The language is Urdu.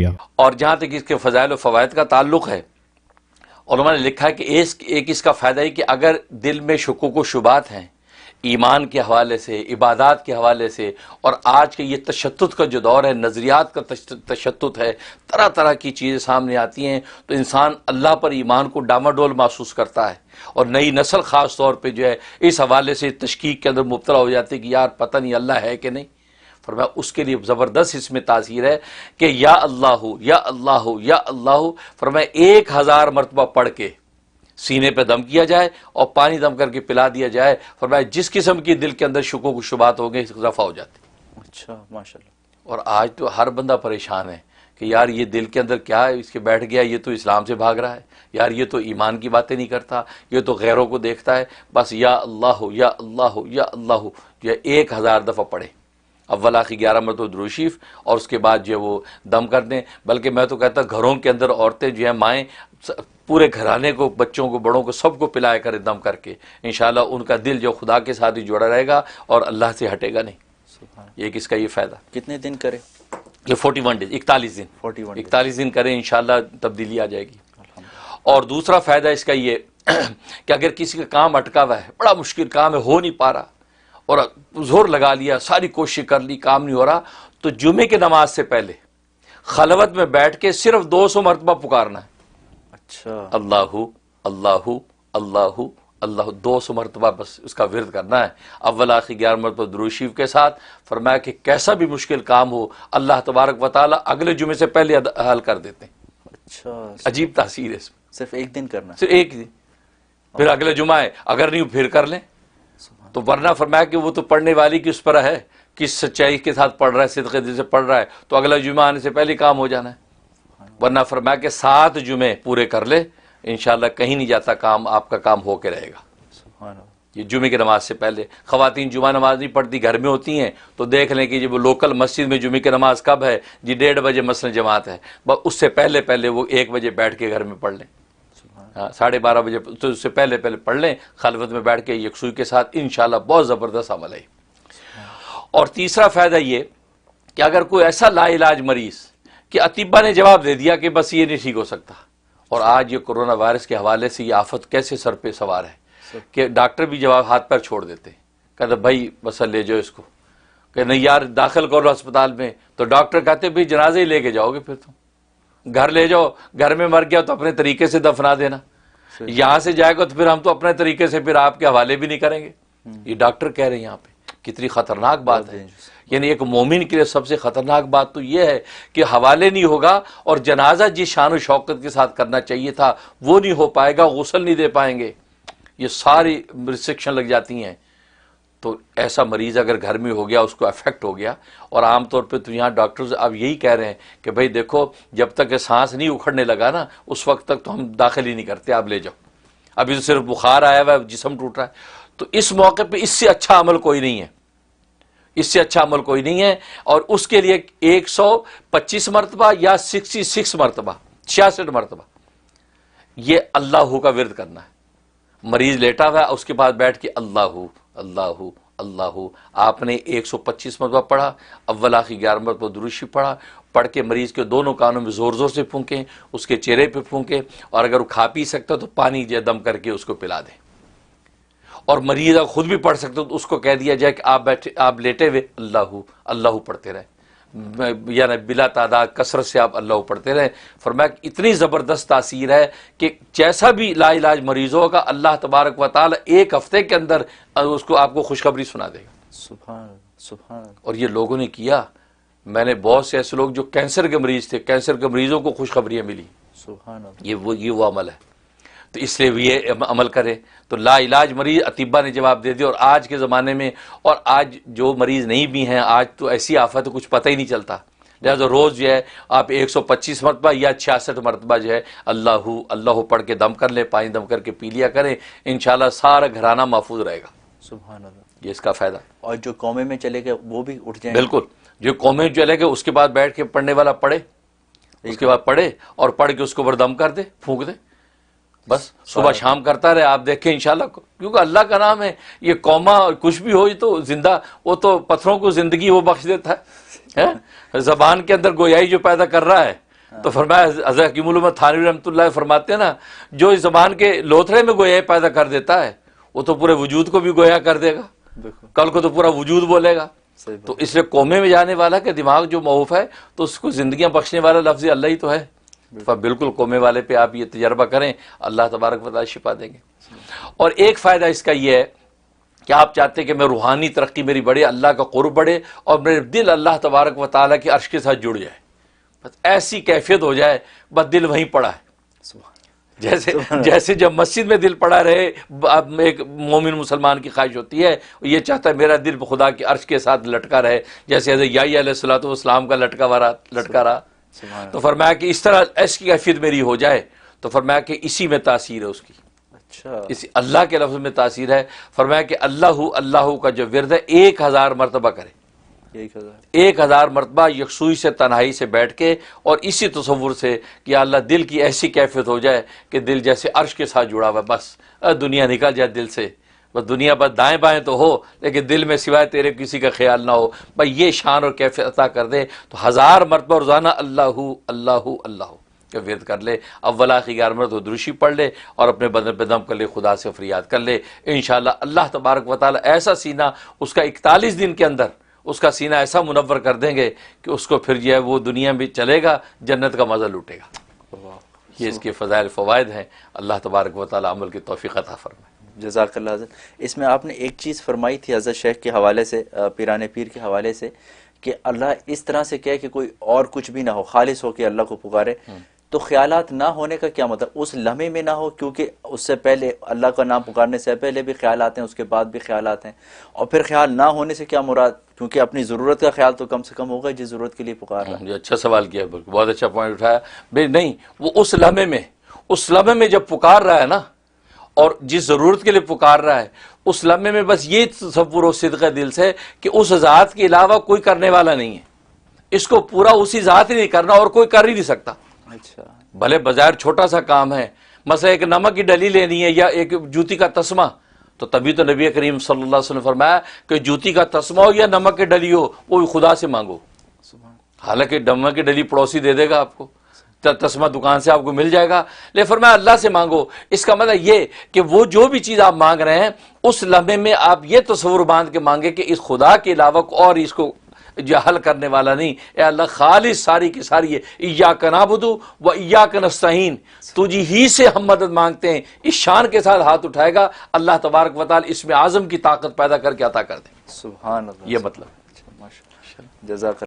شکریہ۔ اور جہاں تک اس کے فضائل و فوائد کا تعلق ہے، علماء نے لکھا ہے کہ ایک اس کا فائدہ ہے کہ اگر دل میں شکوک و شبہات ہیں ایمان کے حوالے سے، عبادات کے حوالے سے، اور آج کے یہ تشدد کا جو دور ہے، نظریات کا تشدد ہے، طرح طرح کی چیزیں سامنے آتی ہیں، تو انسان اللہ پر ایمان کو ڈاماڈول محسوس کرتا ہے، اور نئی نسل خاص طور پہ جو ہے اس حوالے سے تشکیک کے اندر مبتلا ہو جاتی ہے کہ یار پتہ نہیں اللہ ہے کہ نہیں۔ فرمایا اس کے لیے زبردست اس میں تاثیر ہے کہ یا اللہ یا اللہ یا اللہ، فرمایا 1000 مرتبہ پڑھ کے سینے پہ دم کیا جائے اور پانی دم کر کے پلا دیا جائے، فرمایا جس قسم کی دل کے اندر شکوک و شبہات ہوں گے رفع ہو جاتے۔ اچھا، ماشاءاللہ۔ اور آج تو ہر بندہ پریشان ہے کہ یار یہ دل کے اندر کیا ہے، اس کے بیٹھ گیا، یہ تو اسلام سے بھاگ رہا ہے، یار یہ تو ایمان کی باتیں نہیں کرتا، یہ تو غیروں کو دیکھتا ہے، بس یا اللہ یا اللہ یا اللہ جو ہے 1000 دفعہ پڑھے، اول آخر 11 مرتبہ درود شریف، اور اس کے بعد جو ہے وہ دم کر دیں۔ بلکہ میں تو کہتا گھروں کے اندر عورتیں جو ہیں، مائیں پورے گھرانے کو، بچوں کو، بڑوں کو، سب کو پلایا کرے دم کر کے، انشاءاللہ ان کا دل جو خدا کے ساتھ ہی جڑا رہے گا اور اللہ سے ہٹے گا نہیں۔ یہ کس کا یہ فائدہ؟ کتنے دن کرے؟ یہ 41 ڈیز، 41 دن، 41 دن کریں، انشاءاللہ تبدیلی آ جائے گی۔ اور دوسرا فائدہ اس کا یہ کہ اگر کسی کا کام اٹکا ہوا ہے، بڑا مشکل کام ہے، ہو نہیں پا رہا، اور زور لگا لیا، ساری کوشش کر لی، کام نہیں ہو رہا، تو جمعے کی نماز سے پہلے خلوت میں بیٹھ کے صرف 200 مرتبہ پکارنا ہے۔ اچھا، اللہ اللہ اللہ اللہ، 200 مرتبہ بس اس کا ورد کرنا ہے، اول آخر 11 مرتبہ درود شریف کے ساتھ۔ فرمایا کہ کیسا بھی مشکل کام ہو اللہ تبارک و تعالیٰ اگلے جمعے سے پہلے حل کر دیتے ہیں۔ اچھا، عجیب تاثیر ہے اس میں، صرف ایک دن کرنا؟ صرف ایک دن، پھر اگلے جمعہ ہے، اگر نہیں پھر کر لیں تو، ورنہ فرمایا کہ وہ تو پڑھنے والی کی اس پر ہے، کس سچائی کے ساتھ پڑھ رہا ہے، صدقے دل سے پڑھ رہا ہے، تو اگلا جمعہ آنے سے پہلے کام ہو جانا ہے۔ ورنہ فرمایا کہ 7 جمعے پورے کر لے، انشاءاللہ کہیں نہیں جاتا کام، آپ کا کام ہو کے رہے گا۔ سبحان اللہ۔ یہ جمعے کی نماز سے پہلے، خواتین جمعہ نماز نہیں پڑھتی، گھر میں ہوتی ہیں، تو دیکھ لیں کہ جب وہ لوکل مسجد میں جمعے کی نماز کب ہے جی، 1:30 بجے مثلا جماعت ہے، بس اس سے پہلے وہ 1 بجے بیٹھ کے گھر میں پڑھ لیں، 12:30 بجے، تو اس سے پہلے پڑھ لیں خلوت میں بیٹھ کے یکسوئی کے ساتھ، انشاءاللہ بہت زبردست عمل ہے۔ اور تیسرا فائدہ یہ کہ اگر کوئی ایسا لا علاج مریض کہ اطباء نے جواب دے دیا کہ بس یہ نہیں ٹھیک ہو سکتا، اور آج یہ کرونا وائرس کے حوالے سے یہ آفت کیسے سر پہ سوار ہے کہ ڈاکٹر بھی جواب ہاتھ پیر چھوڑ دیتے ہیں، کہتے بھائی بس لے جاؤ اس کو، کہ نہیں یار داخل کرو اسپتال میں، تو ڈاکٹر کہتے بھائی جنازے ہی لے کے جاؤ گے، پھر تم گھر لے جاؤ، گھر میں مر گیا تو اپنے طریقے سے دفنا دینا، یہاں سے جائے گا تو پھر ہم تو اپنے طریقے سے پھر آپ کے حوالے بھی نہیں کریں گے۔ یہ ڈاکٹر کہہ رہے ہیں یہاں پہ، کتنی خطرناک بات ہے۔ یعنی ایک مومن کے لیے سب سے خطرناک بات تو یہ ہے کہ حوالے نہیں ہوگا، اور جنازہ جس شان و شوکت کے ساتھ کرنا چاہیے تھا وہ نہیں ہو پائے گا، غسل نہیں دے پائیں گے، یہ ساری ریسٹرکشن لگ جاتی ہیں۔ تو ایسا مریض اگر گھر میں ہو گیا، اس کو افیکٹ ہو گیا، اور عام طور پہ تو یہاں ڈاکٹرز اب یہی کہہ رہے ہیں کہ بھائی دیکھو جب تک کہ سانس نہیں اکھڑنے لگا نا، اس وقت تک تو ہم داخل ہی نہیں کرتے، آپ لے جاؤ، ابھی تو صرف بخار آیا ہوا ہے، جسم ٹوٹ رہا ہے۔ تو اس موقع پہ اس سے اچھا عمل کوئی نہیں ہے، اس سے اچھا عمل کوئی نہیں ہے، اور اس کے لیے 125 مرتبہ یا 66 مرتبہ، 66 مرتبہ یہ اللہ کا ورد کرنا ہے۔ مریض لیٹا ہوا ہے، اس کے بعد بیٹھ کے اللہ اللہ اللہ، آپ نے 125 مرتبہ پڑھا، اول آخر 11 مرتبہ درود شریف پڑھا، پڑھ کے مریض کے دونوں کانوں میں زور زور سے پھونکیں، اس کے چہرے پہ پھونکیں، اور اگر وہ کھا پی سکتا تو پانی دم کر کے اس کو پلا دیں، اور مریض اگر خود بھی پڑھ سکتے تو اس کو کہہ دیا جائے کہ آپ لیٹے ہوئے اللہ اللہ پڑھتے رہیں، یعنی بلا تعداد کثرت سے آپ اللہ پڑھتے رہیں۔ فرمایا کہ اتنی زبردست تاثیر ہے کہ جیسا بھی لا علاج مریض ہوگا، اللہ تبارک و تعالی 1 ہفتے کے اندر اس کو آپ کو خوشخبری سنا دے گا۔ سبحان اللہ، سبحان اللہ۔ اور یہ لوگوں نے کیا، میں نے بہت سے ایسے لوگ جو کینسر کے مریض تھے، کینسر کے مریضوں کو خوشخبریاں ملی، سبحان اللہ۔ یہ وہ عمل ہے، تو اس لیے یہ عمل کرے۔ تو لا علاج مریض اطباء نے جواب دے دیا، اور آج کے زمانے میں، اور آج جو مریض نہیں بھی ہیں، آج تو ایسی آفت ہے کچھ پتہ ہی نہیں چلتا، لہٰذا روز جو ہے آپ 125 مرتبہ یا 66 مرتبہ جو ہے اللہ اللہ پڑھ کے دم کر لیں، پانی دم کر کے پی لیا کریں، انشاءاللہ سارا گھرانہ محفوظ رہے گا۔ سبحان اللہ۔ یہ اس کا فائدہ۔ اور جو قومے میں چلے گئے وہ بھی اٹھ جائیں؟ بالکل، جو قومیں چلے گئے اس کے بعد بیٹھ کے پڑھنے والا پڑھے، اس کے بعد پڑھے اور پڑھ کے اس کو اوپر دم کر دے، پھونک دے، بس صبح شام کرتا رہے، آپ دیکھیں انشاءاللہ، کیونکہ اللہ کا نام ہے، یہ قوما کچھ بھی ہو تو زندہ، وہ تو پتھروں کو زندگی وہ بخش دیتا ہے، زبان کے اندر گویائی جو پیدا کر رہا ہے، تو فرمایا حضرت حکیم الامت تھانوی رحمۃ اللہ فرماتے ہیں نا، جو اس زبان کے لوتھڑے میں گویا پیدا کر دیتا ہے وہ تو پورے وجود کو بھی گویا کر دے گا، بالکل کل کو تو پورا وجود بولے گا۔ صحیح بات۔ تو اس لیے قومے میں جانے والا کہ دماغ جو معوف ہے تو اس کو زندگیاں بخشنے والا لفظ اللہ ہی تو ہے۔ بالکل قومے والے پہ آپ یہ تجربہ کریں، اللہ تبارک و تعالی شفا دیں گے۔ اور ایک فائدہ اس کا یہ ہے کہ آپ چاہتے ہیں کہ میں روحانی ترقی میری بڑھے، اللہ کا قرب بڑھے، اور میرے دل اللہ تبارک و تعالیٰ کے عرش کے ساتھ جڑ جائے، بس ایسی کیفیت ہو جائے بس دل وہیں پڑا ہے۔ جیسے جب مسجد میں دل پڑا رہے، ایک مومن مسلمان کی خواہش ہوتی ہے، یہ چاہتا ہے میرا دل خدا کے عرش کے ساتھ لٹکا رہے، جیسے حضرت یحییٰ علیہ الصلوۃ والسلام کا لٹکا رہا۔ تو فرمایا کہ اس طرح ایسی کیفیت میری ہو جائے، تو فرمایا کہ اسی میں تاثیر ہے اس کی، اچھا اسی اللہ کے لفظ میں تاثیر ہے۔ فرمایا کہ اللہ کا جو ورد ہے 1000 مرتبہ کرے، 1000 مرتبہ یکسوئی سے تنہائی سے بیٹھ کے، اور اسی تصور سے کہ یا اللہ دل کی ایسی کیفیت ہو جائے کہ دل جیسے عرش کے ساتھ جڑا ہوا، بس دنیا نکل جائے دل سے، بس دنیا بس دائیں بائیں تو ہو لیکن دل میں سوائے تیرے کسی کا خیال نہ ہو، بھائی یہ شان اور کیفیت عطا کر دے۔ تو 1000 مرتبہ روزانہ اللہ اللہ اللہ کا ورد کر لے، اول آخر 11 مرتبہ درشی پڑھ لے، اور اپنے بدن پہ دم کر لے، خدا سے فریاد کر لے، انشاءاللہ اللہ تبارک و تعالی ایسا سینہ اس کا 41 دن کے اندر اس کا سینہ ایسا منور کر دیں گے کہ اس کو پھر جو ہے وہ دنیا میں چلے گا، جنت کا مزہ لوٹے گا۔ یہ اس کے فضائل فوائد ہیں، اللہ تبارک و تعالی عمل کی توفیق عطا فرمائے۔ جزاک اللہ حضرت۔ اس میں آپ نے ایک چیز فرمائی تھی حضرت شیخ کے حوالے سے، پیران پیر کے حوالے سے، کہ اللہ اس طرح سے کہے کہ کوئی اور کچھ بھی نہ ہو، خالص ہو کے اللہ کو پکارے۔ تو خیالات نہ ہونے کا کیا مطلب؟ اس لمحے میں نہ ہو، کیونکہ اس سے پہلے اللہ کا نام پکارنے سے پہلے بھی خیالات ہیں، اس کے بعد بھی خیالات ہیں، اور پھر خیال نہ ہونے سے کیا مراد؟ کیونکہ اپنی ضرورت کا خیال تو کم سے کم ہوگا جس ضرورت کے لیے پکار رہا ہے۔ یہ اچھا سوال کیا، بہت اچھا پوائنٹ اٹھایا۔ بھائی نہیں، وہ اس لمحے میں جب پکار رہا ہے نا، اور جس ضرورت کے لیے پکار رہا ہے، اس لمحے میں بس یہ تصور و صدق دل سے کہ اس ذات کے علاوہ کوئی کرنے والا نہیں ہے، اس کو پورا اسی ذات ہی نہیں کرنا، اور کوئی کر ہی نہیں سکتا۔ اچھا، بھلے بظاہر چھوٹا سا کام ہے، مثلا ایک نمک کی ڈلی لینی ہے یا ایک جوتی کا تسمہ، تو تبھی تو نبی کریم صلی اللہ علیہ وسلم نے فرمایا کہ جوتی کا تسمہ ہو یا نمک کی ڈلی ہو، وہ بھی خدا سے مانگو۔ حالانکہ نمک کی ڈلی پڑوسی دے دے گا آپ کو، تسمہ دکان سے آپ کو مل جائے گا، لیکن فرمایا اللہ سے مانگو۔ اس کا مطلب یہ کہ وہ جو بھی چیز آپ مانگ رہے ہیں، اس لمحے میں آپ یہ تصور باندھ کے مانگے کہ اس خدا کے علاوہ اور اس کو جو حل کرنے والا نہیں، اے اللہ خالص ساری کی ساری ہے، ایاک نعبد و ایاک نستعین، تجھی ہی سے ہم مدد مانگتے ہیں۔ اس شان کے ساتھ ہاتھ اٹھائے گا، اللہ تبارک و تعالی اس میں اعظم کی طاقت پیدا کر کے عطا کر دیں۔ سبحان اللہ، یہ مطلب ماشاء اللہ، جزاک